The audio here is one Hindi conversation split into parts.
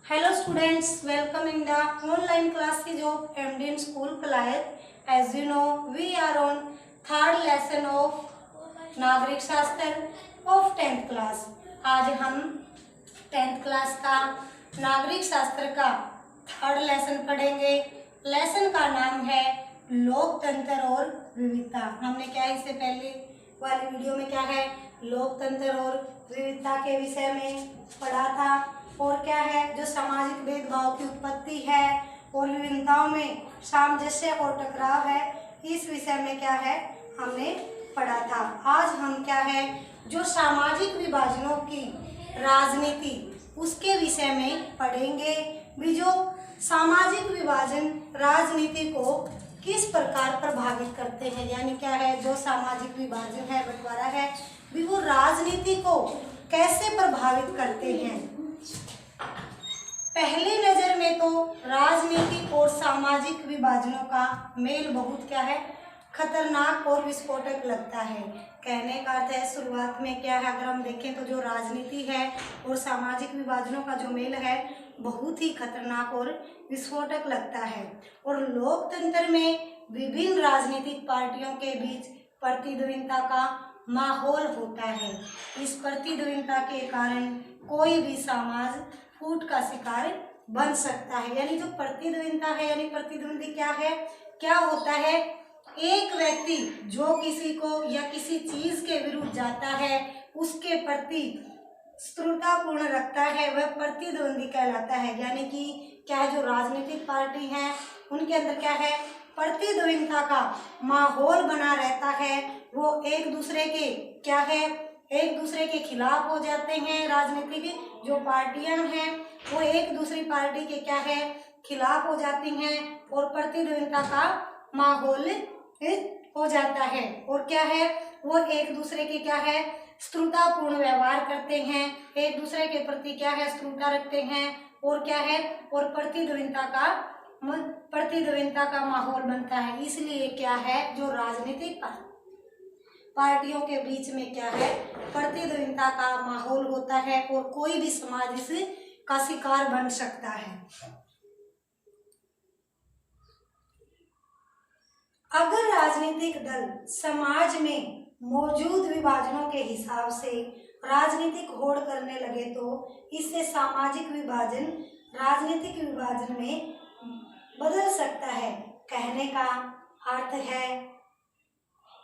Hello students, welcome in the online classes of MDN School Kalayat. As you know, we are on third lesson of नागरिक शास्त्र of 10th class. आज हम 10th class का नागरिक शास्त्र का थर्ड लेसन पढ़ेंगे। लेसन का नाम है लोकतंत्र और विविधता। हमने क्या इससे पहले वाली वीडियो में क्या है लोकतंत्र और विविधता के विषय में पढ़ा था, और क्या है जो सामाजिक भेदभाव की उत्पत्ति है और विभिन्नताओं में सामंजस्य और टकराव है, इस विषय में क्या है हमने पढ़ा था। आज हम क्या है जो सामाजिक विभाजनों की राजनीति उसके विषय में पढ़ेंगे। भी जो सामाजिक विभाजन राजनीति को किस प्रकार प्रभावित करते हैं, यानी क्या है जो सामाजिक विभाजन है बंटवारा है भी वो राजनीति को कैसे प्रभावित करते हैं। पहली नजर में तो राजनीतिक और सामाजिक विभाजनों का मेल बहुत क्या है खतरनाक और विस्फोटक लगता है। कहने का अर्थ है शुरुआत में क्या है अगर हम देखें तो जो राजनीति है और सामाजिक विभाजनों का जो मेल है बहुत ही खतरनाक और विस्फोटक लगता है। और लोकतंत्र में विभिन्न राजनीतिक पार्टियों के बीच प्रतिद्वंदिता का माहौल होता है। इस प्रतिद्वंदिता के कारण कोई भी समाज फूट का शिकार बन सकता है। यानी जो प्रतिद्वंदिता है यानी प्रतिद्वंदी क्या होता है एक व्यक्ति जो किसी को या किसी चीज के विरुद्ध जाता है उसके प्रति शत्रुतापूर्ण रखता है वह प्रतिद्वंदी कहलाता है। यानी कि क्या है जो राजनीतिक पार्टी है उनके अंदर क्या है प्रतिद्वंदिता का माहौल बना रहता है। वो एक दूसरे के क्या है एक दूसरे के खिलाफ हो जाते हैं। राजनीतिक जो पार्टियां हैं वो एक दूसरी पार्टी के क्या है खिलाफ हो जाती हैं और प्रतिद्वंदिता का माहौल हो जाता है। और क्या है वो एक दूसरे के क्या है शत्रुतापूर्ण व्यवहार करते हैं, एक दूसरे के प्रति क्या है शत्रुता रखते हैं और क्या है और प्रतिद्वंदिता का माहौल बनता है। इसलिए क्या है जो राजनीतिक पार्टियों के बीच में क्या है प्रतिद्वंदिता का माहौल होता है और कोई भी समाज इस का शिकार बन सकता है। अगर राजनीतिक दल समाज में मौजूद विभाजनों के हिसाब से राजनीतिक होड़ करने लगे तो इससे सामाजिक विभाजन राजनीतिक विभाजन में बदल सकता है। कहने का अर्थ है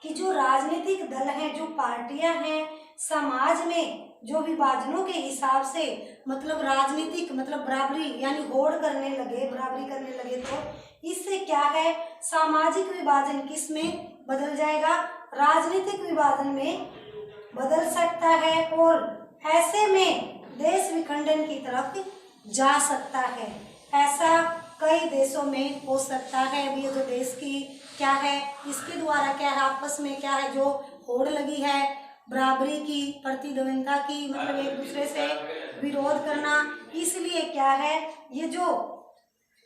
कि जो राजनीतिक दल हैं जो पार्टियां हैं समाज में जो विभाजनों के हिसाब से मतलब राजनीतिक मतलब बराबरी यानी बराबरी करने लगे तो इससे क्या है सामाजिक विभाजन किस में बदल जाएगा राजनीतिक विभाजन में बदल सकता है और ऐसे में देश विखंडन की तरफ जा सकता है। ऐसा कई देशों में हो सकता है। अभी जो देश की क्या है इसके द्वारा क्या है आपस में क्या है जो होड़ लगी है बराबरी की प्रतिद्वंदिता की मतलब एक दूसरे से विरोध करना, इसलिए क्या है ये जो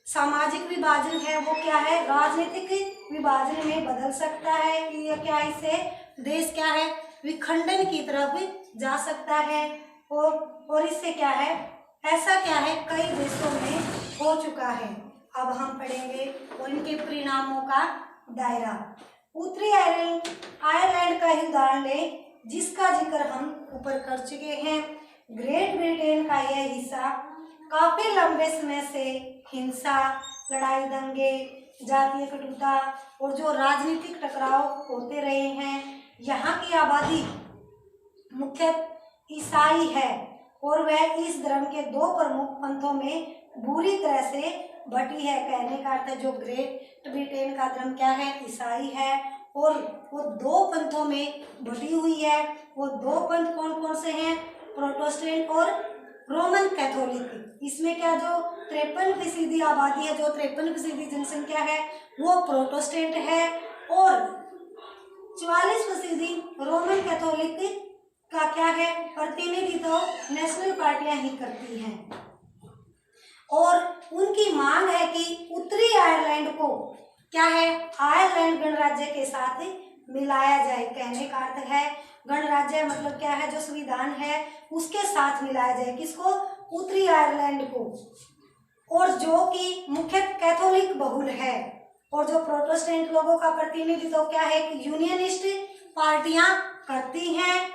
सामाजिक विभाजन है वो क्या है राजनीतिक विभाजन में बदल सकता है। ये क्या है इससे देश क्या है विखंडन की तरफ जा सकता है और इससे क्या है ऐसा क्या है कई देशों में हो चुका है। अब हम पढ़ेंगे और इनके परिणामों का दायरा। उत्तरी आयरलैंड का ही उदाहरण लें जिसका जिक्र हम ऊपर कर चुके हैं। ग्रेट ब्रिटेन का यह हिस्सा काफी लंबे समय से हिंसा लड़ाई दंगे जातीय कटुता और जो राजनीतिक टकराव होते रहे हैं। यहाँ की आबादी मुख्यतः ईसाई है और वह इस धर्म के दो प्रमुख पंथों में बुरी तरह से बटी है। कहने का अर्थ है जो ग्रेट ब्रिटेन का धर्म क्या है ईसाई है और वो दो पंथों में बटी हुई है। वो दो पंथ कौन कौन से हैं प्रोटेस्टेंट और रोमन कैथोलिक। इसमें क्या जो 53% आबादी है जो 53% जनसंख्या है वो प्रोटेस्टेंट है और 44% रोमन कैथोलिक का क्या है प्रतिनिधित्व नेशनल पार्टियां ही करती हैं। और उनकी मांग है कि उत्तरी आयरलैंड को क्या है आयरलैंड गणराज्य के साथ मिलाया जाए। कहने का अर्थ है गणराज्य मतलब क्या है जो संविधान है उसके साथ मिलाया जाए। किसको उत्तरी आयरलैंड को, और जो कि मुख्य कैथोलिक बहुल है, और जो प्रोटेस्टेंट लोगों का प्रतिनिधित्व क्या है कि यूनियनिस्ट पार्टियां करती हैं।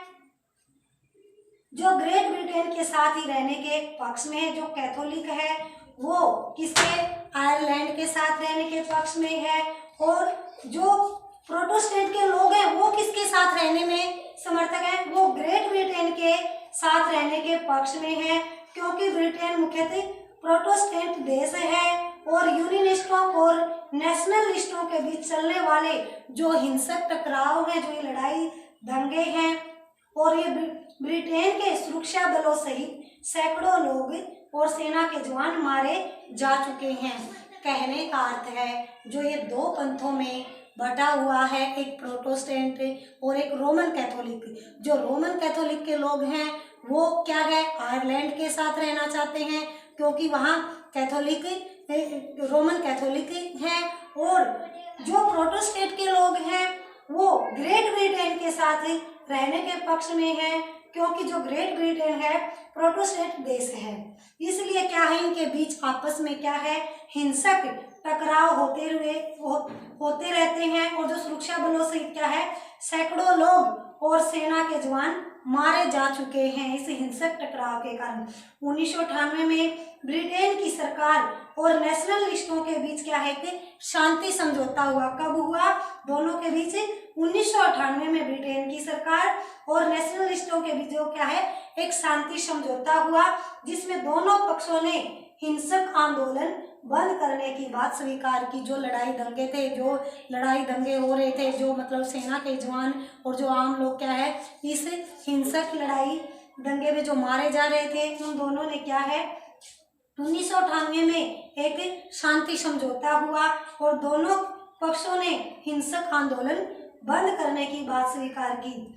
जो ग्रेट ब्रिटेन के साथ ही रहने के पक्ष में है, जो कैथोलिक है वो किसके, आयरलैंड के साथ रहने के पक्ष में है, और जो प्रोटेस्टेंट के लोग हैं वो किसके साथ रहने में समर्थक हैं, वो ग्रेट ब्रिटेन के साथ रहने के पक्ष में है, क्योंकि ब्रिटेन मुख्यतः प्रोटेस्टेंट देश है और यूनियनिस्टों और नेशनलिस्टों के बीच चलने वाले जो हिंसक टकराव हैं, जो ये लड़ाई दंगे हैं, और ये ब्रिटेन के सुरक्षा बलों सहित सैकड़ों लोग और सेना के जवान मारे जा चुके हैं। कहने का अर्थ है जो ये दो पंथों में बटा हुआ है, एक प्रोटेस्टेंट और एक रोमन कैथोलिक। जो रोमन कैथोलिक के लोग हैं वो क्या है, आयरलैंड के साथ रहना चाहते हैं क्योंकि वहाँ कैथोलिक, रोमन कैथोलिक हैं, और जो प्रोटेस्टेंट के लोग हैं वो ग्रेट ब्रिटेन के साथ रहने के पक्ष में है, क्योंकि जो ग्रेट ब्रिटेन है प्रोटेस्टेंट देश है। इसलिए क्या है, इनके बीच आपस में क्या है, हिंसक टकराव होते रहते हैं, और जो सुरक्षा बलों से क्या है, सैकड़ों लोग और सेना के जवान मारे जा चुके हैं इस हिंसक टकराव के कारण। 1998 में ब्रिटेन की सरकार और नेशनलिस्टों के बीच क्या है कि शांति समझौता हुआ। कब हुआ, दोनों के बीच 1998 में ब्रिटेन की सरकार और नेशनलिस्टों के बीच जो क्या है, एक शांति समझौता हुआ, जिसमें दोनों पक्षों ने हिंसक आंदोलन बंद करने की बात स्वीकार की। जो लड़ाई दंगे थे, जो लड़ाई दंगे हो रहे थे, जो मतलब सेना के जवान और जो आम लोग क्या है, इस हिंसक लड़ाई दंगे में जो मारे जा रहे थे, उन दोनों ने क्या है 1998 में एक शांति समझौता हुआ और दोनों पक्षों ने हिंसक आंदोलन बंद करने की बात स्वीकार की।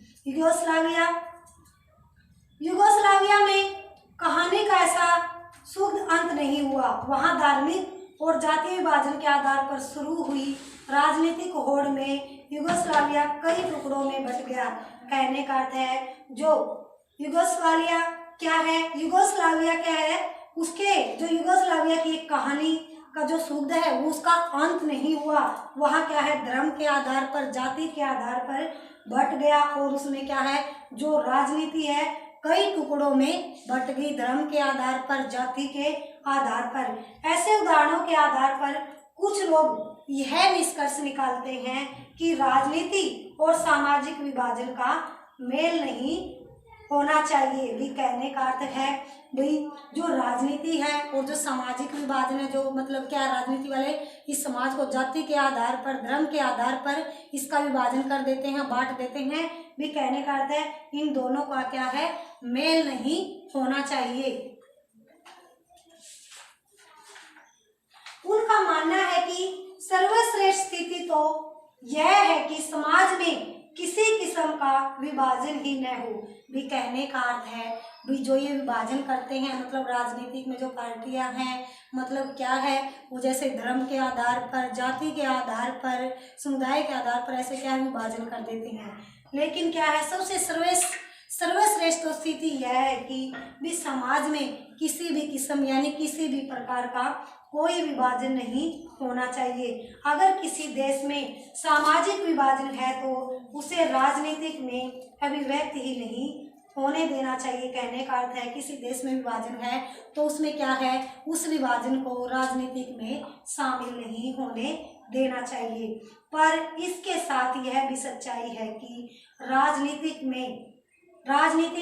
यूगोस्लाविया में कहानी का ऐसा शुभ अंत नहीं हुआ। वहां धार्मिक और जातीय विभाजन के आधार पर शुरू हुई राजनीतिक होड़ में यूगोस्लाविया कई टुकड़ों में बट गया। कहने का अर्थ है जो यूगोस्लाविया क्या है, उसके जो यूगोस्लाविया की एक कहानी का जो शुद्ध है वो उसका अंत नहीं हुआ। वहाँ क्या है, धर्म के आधार पर, जाति के आधार पर बट गया, और उसमें क्या है, जो राजनीति है कई टुकड़ों में बट गई, धर्म के आधार पर, जाति के आधार पर। ऐसे उदाहरणों के आधार पर कुछ लोग यह निष्कर्ष निकालते हैं कि राजनीति और सामाजिक विभाजन का मेल नहीं होना चाहिए। भी कहने का अर्थ है भाई जो राजनीति है और जो सामाजिक विभाजन है, जो मतलब क्या राजनीति वाले इस समाज को जाति के आधार पर, धर्म के आधार पर इसका विभाजन कर देते हैं, बांट देते हैं। भी कहने का अर्थ है इन दोनों का क्या है, मेल नहीं होना चाहिए। उनका मानना है कि सर्वश्रेष्ठ स्थिति तो यह है कि समाज में किसी किस्म का विभाजन ही न हो। भी कहने का अर्थ है भी जो ये विभाजन करते हैं, मतलब राजनीतिक में जो पार्टियां हैं, मतलब क्या है वो जैसे धर्म के आधार पर, जाति के आधार पर, समुदाय के आधार पर ऐसे क्या विभाजन कर देते हैं। लेकिन क्या है, सबसे सर्वश्रेष्ठ स्थिति यह है कि भी समाज में किसी भी किस्म यानी किसी भी प्रकार का कोई विभाजन नहीं होना चाहिए। अगर किसी देश में सामाजिक विभाजन है तो उसे राजनीतिक में अभिव्यक्ति ही नहीं होने देना चाहिए। कहने का अर्थ है किसी देश में विभाजन है तो उसमें क्या है, उस विभाजन को राजनीतिक में शामिल नहीं होने देना चाहिए। पर इसके साथ यह भी सच्चाई है कि राजनीति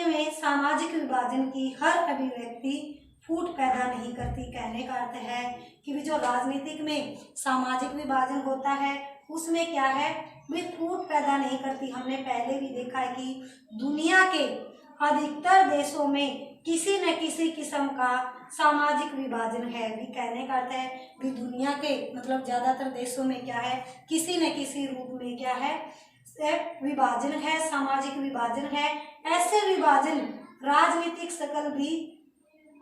में सामाजिक विभाजन की हर अभिव्यक्ति फूट पैदा नहीं करती। कहने का अर्थ है कि भी जो राजनीतिक में सामाजिक विभाजन होता है उसमें क्या है, वे फूट पैदा नहीं करती। हमने पहले भी देखा है कि दुनिया के अधिकतर देशों में किसी न किसी किस्म का सामाजिक विभाजन है। भी कहने का अर्थ है कि दुनिया के मतलब ज़्यादातर देशों में क्या है, किसी न किसी रूप में क्या है, विभाजन है, सामाजिक विभाजन है। ऐसे विभाजन राजनीतिक शकल भी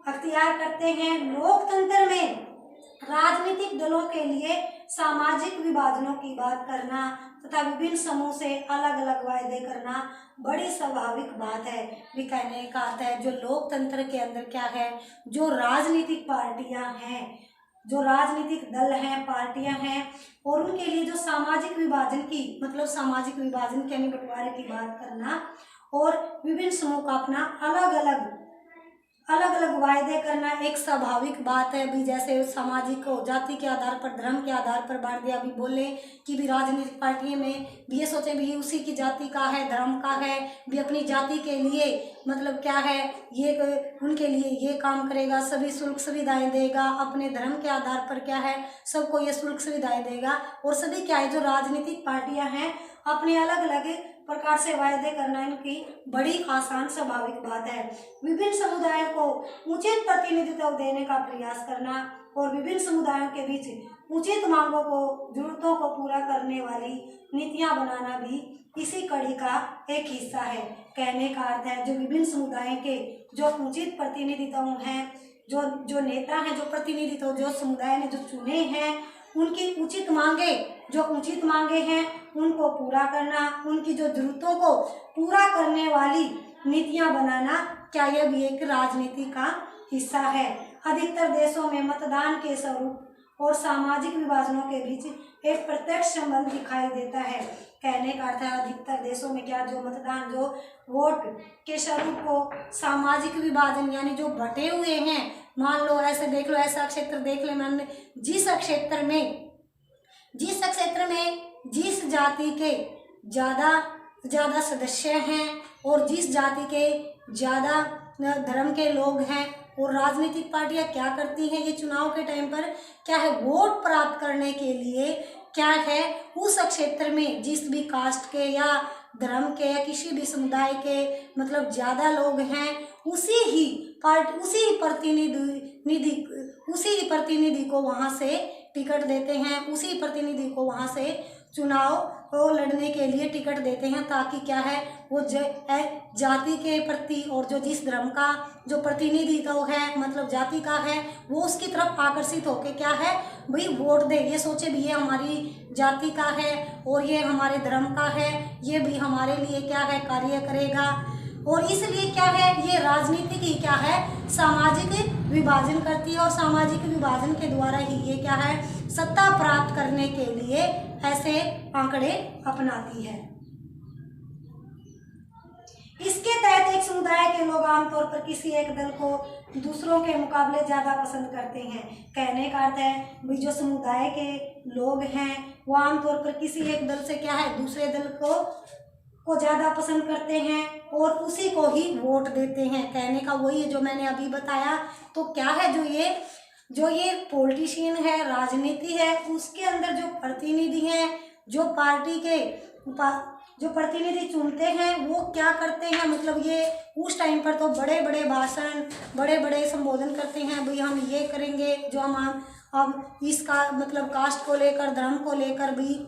अख्तियार करते हैं। लोकतंत्र में राजनीतिक दलों के लिए सामाजिक विभाजनों की बात करना तथा विभिन्न समूह से अलग अलग वायदे करना बड़ी स्वाभाविक बात है। भी कहने का अर्थ है जो लोकतंत्र के अंदर क्या है, जो राजनीतिक पार्टियां हैं, जो राजनीतिक दल हैं, पार्टियां हैं, और उनके लिए जो सामाजिक विभाजन की मतलब सामाजिक विभाजन यानी बंटवारे की बात करना और विभिन्न समूह का अपना अलग अलग वायदे करना एक स्वाभाविक बात है। भी जैसे सामाजिक को जाति के आधार पर, धर्म के आधार पर बांट दिया। भी बोले कि भी राजनीतिक पार्टियों में भी ये सोचे भी उसी की जाति का है, धर्म का है, भी अपनी जाति के लिए मतलब क्या है, ये उनके लिए ये काम करेगा, सभी शुल्क सुविधाएं देगा, अपने धर्म के आधार पर क्या है सबको ये शुल्क सुविधाएं देगा। और सभी क्या है जो राजनीतिक पार्टियां हैं अपने अलग अलग प्रकार से वायदे करना इनकी बड़ी आसान स्वाभाविक बात है। विभिन्न समुदायों को उचित प्रतिनिधित्व देने का प्रयास करना और विभिन्न समुदायों के बीच उचित मांगों को, जरूरतों को पूरा करने वाली नीतियां बनाना भी इसी कड़ी का एक हिस्सा है। कहने का अर्थ है जो विभिन्न समुदायों के जो उचित प्रतिनिधित्व हैं, जो नेता हैं, जो प्रतिनिधित्व जो समुदाय ने जो चुने हैं, उनकी उचित मांगे हैं उनको पूरा करना, उनकी जो जरूरतों को पूरा करने वाली नीतियां बनाना, क्या यह भी एक राजनीति का हिस्सा है। अधिकतर देशों में मतदान के स्वरूप और सामाजिक विभाजनों के बीच एक प्रत्यक्ष संबंध दिखाई देता है। कहने का अर्थ है अधिकतर देशों में क्या जो मतदान, जो वोट के स्वरूप को सामाजिक विभाजन यानी जो बटे हुए हैं, मान लो ऐसे देख लो, ऐसा क्षेत्र देख ले, मैंने जिस क्षेत्र में जिस जाति के ज़्यादा सदस्य हैं और जिस जाति के ज़्यादा धर्म के लोग हैं, और राजनीतिक पार्टियां क्या करती हैं ये चुनाव के टाइम पर क्या है वोट प्राप्त करने के लिए क्या है उस क्षेत्र में जिस भी कास्ट के या धर्म के या किसी भी समुदाय के मतलब ज़्यादा लोग हैं उसी प्रतिनिधि को वहाँ से टिकट देते हैं, उसी प्रतिनिधि को वहाँ से चुनाव को लड़ने के लिए टिकट देते हैं, ताकि क्या है वो जाति के प्रति और जो जिस धर्म का जो प्रतिनिधित्व है मतलब जाति का है वो उसकी तरफ आकर्षित होके क्या है भाई वोट दे, ये सोचे भी ये हमारी जाति का है और ये हमारे धर्म का है, ये भी हमारे लिए क्या है कार्य करेगा। और इसलिए क्या है ये राजनीति की क्या है सामाजिक विभाजन करती है और सामाजिक विभाजन के द्वारा ही ये क्या है सत्ता प्राप्त करने के लिए ऐसे आंकड़े अपनाती है। इसके तहत एक समुदाय के लोग आमतौर पर किसी एक दल को दूसरों के मुकाबले ज़्यादा पसंद करते हैं। कहने का अर्थ है भी जो समुदाय के लोग हैं वो आमतौर पर किसी एक दल से क्या है दूसरे दल को ज़्यादा पसंद करते हैं और उसी को ही वोट देते हैं। कहने का वही है जो मैंने अभी बताया। तो क्या है जो ये पॉलिटिशियन है, राजनीति है, उसके अंदर जो प्रतिनिधि हैं, जो पार्टी के जो प्रतिनिधि चुनते हैं वो क्या करते हैं मतलब ये उस टाइम पर तो बड़े बड़े भाषण, बड़े बड़े संबोधन करते हैं भाई हम ये करेंगे, जो हम इसका मतलब कास्ट को लेकर, धर्म को लेकर भी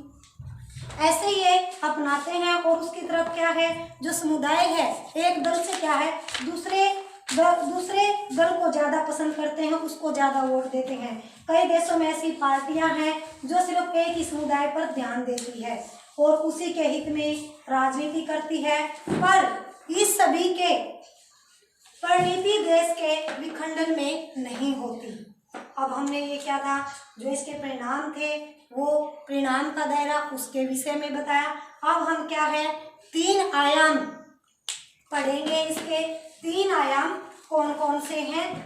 ऐसे ये अपनाते हैं। और उसकी तरफ क्या है जो समुदाय है एक दल से क्या है दूसरे दल को ज़्यादा पसंद करते हैं, उसको ज़्यादा वोट देते हैं। कई देशों में ऐसी पार्टियां हैं जो सिर्फ एक ही समुदाय पर ध्यान देती है और उसी के हित में राजनीति करती है, पर इस सभी के परिणति देश के विखंडन में नहीं होती। अब हमने ये क्या था जो इसके परिणाम थे वो परिणाम का दायरा उसके विषय में बताया। अब हम क्या है 3 आयाम पढ़ेंगे। इसके 3 आयाम कौन कौन से हैं।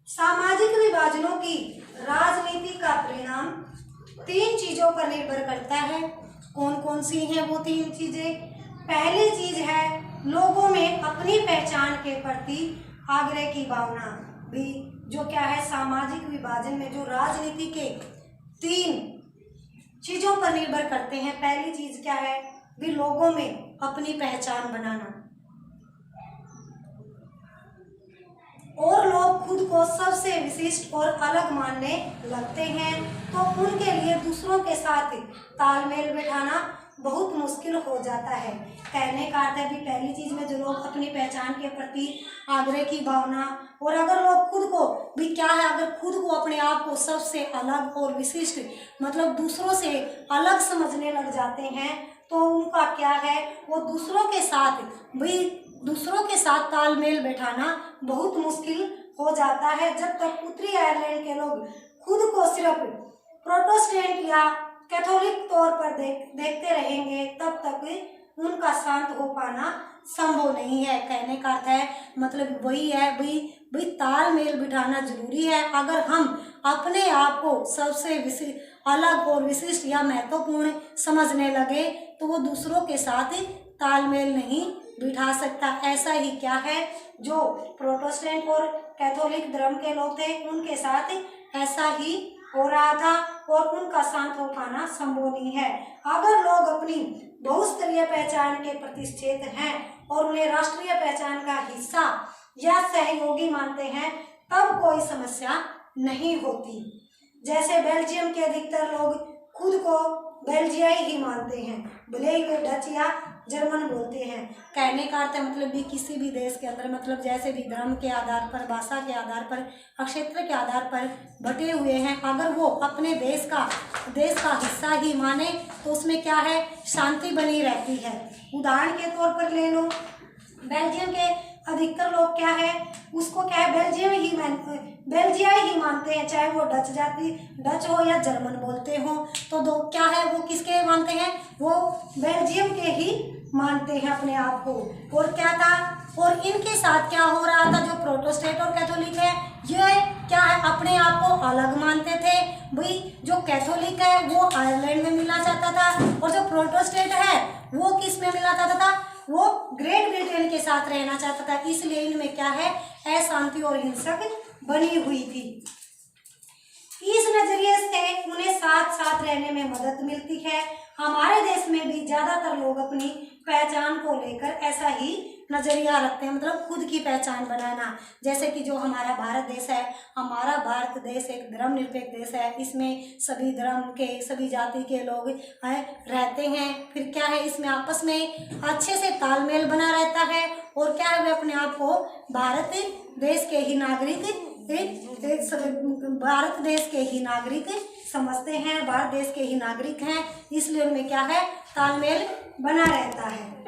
सामाजिक विभाजनों की राजनीति का परिणाम 3 चीजों पर निर्भर करता है। कौन कौन सी हैं वो 3 चीजें। पहली चीज है लोगों में अपनी पहचान के प्रति आग्रह की भावना। भी जो क्या है सामाजिक विभाजन में जो राजनीति के 3 चीजों पर निर्भर करते हैं। पहली चीज क्या है भी लोगों में अपनी पहचान बनाना, और लोग खुद को सबसे विशिष्ट और अलग मानने लगते हैं तो उनके लिए दूसरों के साथ तालमेल बैठाना बहुत मुश्किल हो जाता है। कहने का अर्थ है भी पहली चीज में जो लोग अपनी पहचान के प्रति आग्रह की भावना, और अगर लोग खुद को भी क्या है, अगर खुद को अपने आप को सबसे अलग और विशिष्ट मतलब दूसरों से अलग समझने लग जाते हैं, तो उनका क्या है, वो दूसरों के साथ तालमेल बैठाना बहुत मुश्किल हो जाता है। जब तक उत्तरी आयरलैंड के लोग खुद को सिर्फ प्रोटेस्टेंट या कैथोलिक तौर पर देखते रहेंगे, तब तक उनका शांत हो पाना संभव नहीं है। कहने का अर्थ है मतलब वही है भाई तालमेल बिठाना जरूरी है। अगर हम अपने आप को सबसे अलग और विशिष्ट या महत्वपूर्ण समझने लगे, तो वो दूसरों के साथ तालमेल नहीं बिठा सकता। ऐसा ही क्या है, जो प्रोटेस्टेंट और कैथोलिक धर्म के लोग थे, उनके साथ ऐसा ही हो रहा था और उनका शांत हो पाना संभव नहीं है। अगर लोग अपनी बहुस्तरीय पहचान के प्रतिष्ठित हैं और उन्हें राष्ट्रीय पहचान का हिस्सा या सहयोगी मानते हैं, तब कोई समस्या नहीं होती। जैसे बेल्जियम के अधिकतर लोग खुद को बेल्जियाई ही मानते हैं, भले ही वे डच या जर्मन बोलते हैं। कहने का अर्थ है मतलब भी किसी भी देश के अंदर मतलब जैसे भी धर्म के आधार पर, भाषा के आधार पर, क्षेत्र के आधार पर बटे हुए हैं, अगर वो अपने देश का हिस्सा ही माने, तो उसमें क्या है, शांति बनी रहती है। उदाहरण के तौर पर ले लो, बेल्जियम के अधिकतर लोग क्या है, उसको क्या है, बेल्जियाई ही मानते हैं, चाहे वो डच हो या जर्मन बोलते हो। तो दो क्या है, वो किसके मानते हैं, वो बेल्जियम के ही मानते हैं अपने आप को। और क्या था, और इनके साथ क्या हो रहा था, जो प्रोटेस्टेंट और कैथोलिक है, ये क्या है, अपने आप को अलग मानते थे। भाई जो कैथोलिक है वो आयरलैंड में मिलना चाहता था, और जो प्रोटेस्टेंट है वो किस में मिलना चाहता था, वो ग्रेट ब्रिटेन के साथ रहना चाहता था। इसलिए इनमें क्या है, अशांति और हिंसक बनी हुई थी। इस नजरिए से उन्हें साथ साथ रहने में मदद मिलती है। हमारे देश में भी ज्यादातर लोग अपनी पहचान को लेकर ऐसा ही नजरिया रखते हैं, मतलब खुद की पहचान बनाना। जैसे कि जो हमारा भारत देश है, हमारा भारत देश एक धर्मनिरपेक्ष देश है, इसमें सभी धर्म के, सभी जाति के लोग रहते हैं। फिर क्या है, इसमें आपस में अच्छे से तालमेल बना रहता है, और क्या है, वे अपने आप को भारत देश के ही नागरिक समझते हैं, भारत देश के ही नागरिक हैं। इसलिए उनमें क्या है, तालमेल बना रहता है,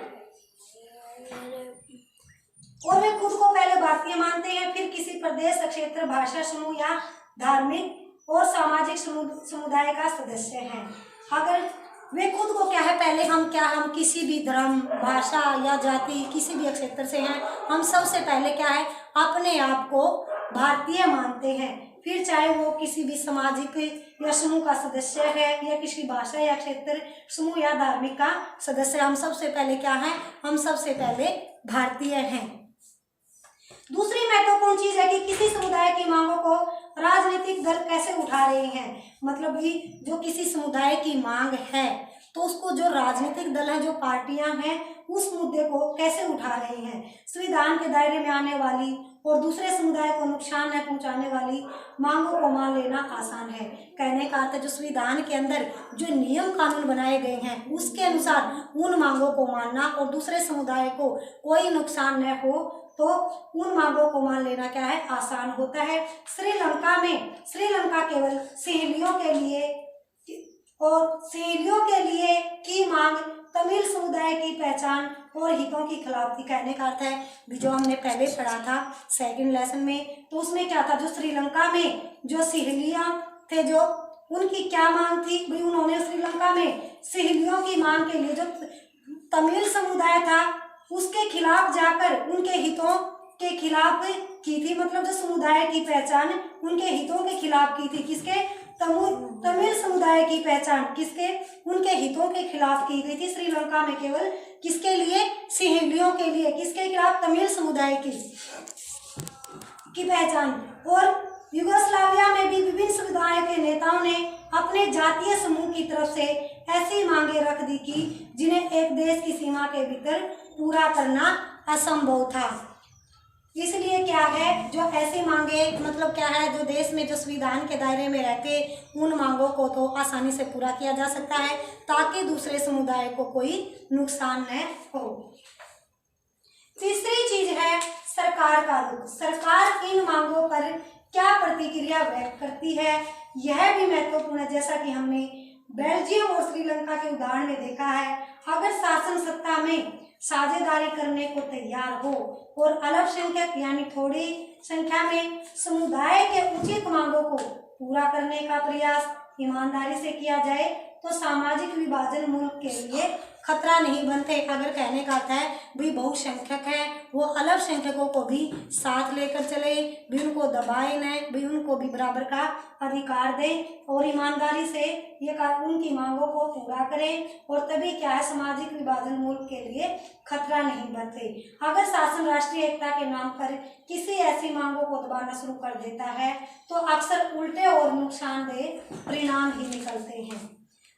और वे खुद को पहले भारतीय मानते हैं, फिर किसी प्रदेश, क्षेत्र, भाषा समूह या धार्मिक और सामाजिक समुदाय का सदस्य हैं। अगर वे खुद को क्या है, पहले हम किसी भी धर्म, भाषा या जाति, किसी भी क्षेत्र से हैं, हम सबसे पहले क्या है, अपने आप को भारतीय मानते हैं। फिर चाहे वो किसी भी सामाजिक या समूह का सदस्य है, या किसी भाषा या क्षेत्र, समूह या धार्मिक का सदस्य, हम सबसे पहले क्या है, हम सबसे पहले भारतीय हैं। दूसरी महत्वपूर्ण चीज है कि किसी समुदाय की मांगों को राजनीतिक दल कैसे उठा रहे हैं। मतलब कि जो किसी समुदाय की मांग है, तो उसको जो राजनीतिक दल है, जो पार्टियां हैं, उस मुद्दे को कैसे उठा रहे हैं। संविधान के दायरे में आने वाली और दूसरे समुदाय को नुकसान न पहुंचाने वाली मांगों को मान लेना आसान है। कहने का अर्थ है, जो संविधान के अंदर जो नियम कानून बनाए गए हैं, उसके अनुसार उन मांगों को मानना, और दूसरे समुदाय को कोई नुकसान न हो, तो उन मांगों को मान लेना क्या है, आसान होता है। श्रीलंका केवल सहेलियों के लिए की मांग तमिल समुदाय की पहचान और हितों की खिलाफ थी। कहने का अर्थ है, जो हमने पहले पढ़ा था सेकंड लेसन में, तो उसमें क्या था, जो श्रीलंका में जो सहेलियां थे, जो उनकी क्या मांग थी, भाई उन्होंने श्रीलंका में सहेलियों की मांग के लिए जो तमिल समुदाय था उसके खिलाफ जाकर उनके हितों के खिलाफ की थी। मतलब जो समुदाय की पहचान उनके हितों के खिलाफ की थी, किसके, तमिल समुदाय की पहचान किसके, उनके हितों के खिलाफ की गई थी। श्रीलंका में केवल किसके लिए, सहेलियों के लिए, किसके खिलाफ, तमिल समुदाय की पहचान। और युगोस्लाविया में भी विभिन्न समुदायों के नेताओं ने अपने जातीय समूह की तरफ से ऐसी मांगे रख दी कि जिन्हें एक देश की सीमा के भीतर पूरा करना असंभव था। इसलिए क्या है, जो ऐसी मांगे मतलब क्या है, जो देश में जो संविधान के दायरे में रहते उन मांगों को तो आसानी से पूरा किया जा सकता है ताकि दूसरे समुदाय को कोई नुकसान न हो। तीसरी चीज है सरकार का रुख। सरकार इन मांगों पर क्या प्रतिक्रिया व्यक्त करती है, यह भी महत्वपूर्ण है। जैसा कि हमने बेल्जियम और श्रीलंका के उदाहरण में देखा है, अगर शासन सत्ता में साझेदारी करने को तैयार हो और अल्पसंख्यक यानी थोड़ी संख्या में समुदाय के उचित मांगों को पूरा करने का प्रयास ईमानदारी से किया जाए तो सामाजिक विभाजन मुल्क के लिए खतरा नहीं बनते। अगर कहने का अर्थ है भी बहुसंख्यक है, वो अल्पसंख्यकों को भी साथ लेकर चले, भी उनको दबाए न, भी उनको भी बराबर का अधिकार दे और ईमानदारी से ये उनकी मांगों को पूरा करें, और तभी क्या है, सामाजिक विभाजन मुल्क के लिए खतरा नहीं बनते। अगर शासन राष्ट्रीय एकता के नाम पर किसी ऐसी मांगों को दबाना शुरू कर देता है तो अक्सर उल्टे और नुकसानदेह परिणाम ही निकलते हैं।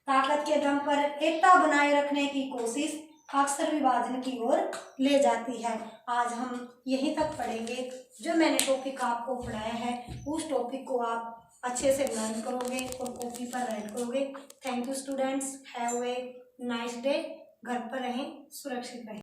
ताकत के दम पर एकता बनाए रखने की कोशिश अक्सर विभाजन की ओर ले जाती है। आज हम यहीं तक पढ़ेंगे। जो मैंने टॉपिक आपको पढ़ाया है उस टॉपिक को आप अच्छे से लर्न करोगे और कॉपी पर राइट करोगे। Thank you students, have a nice day. घर पर रहें, सुरक्षित रहें।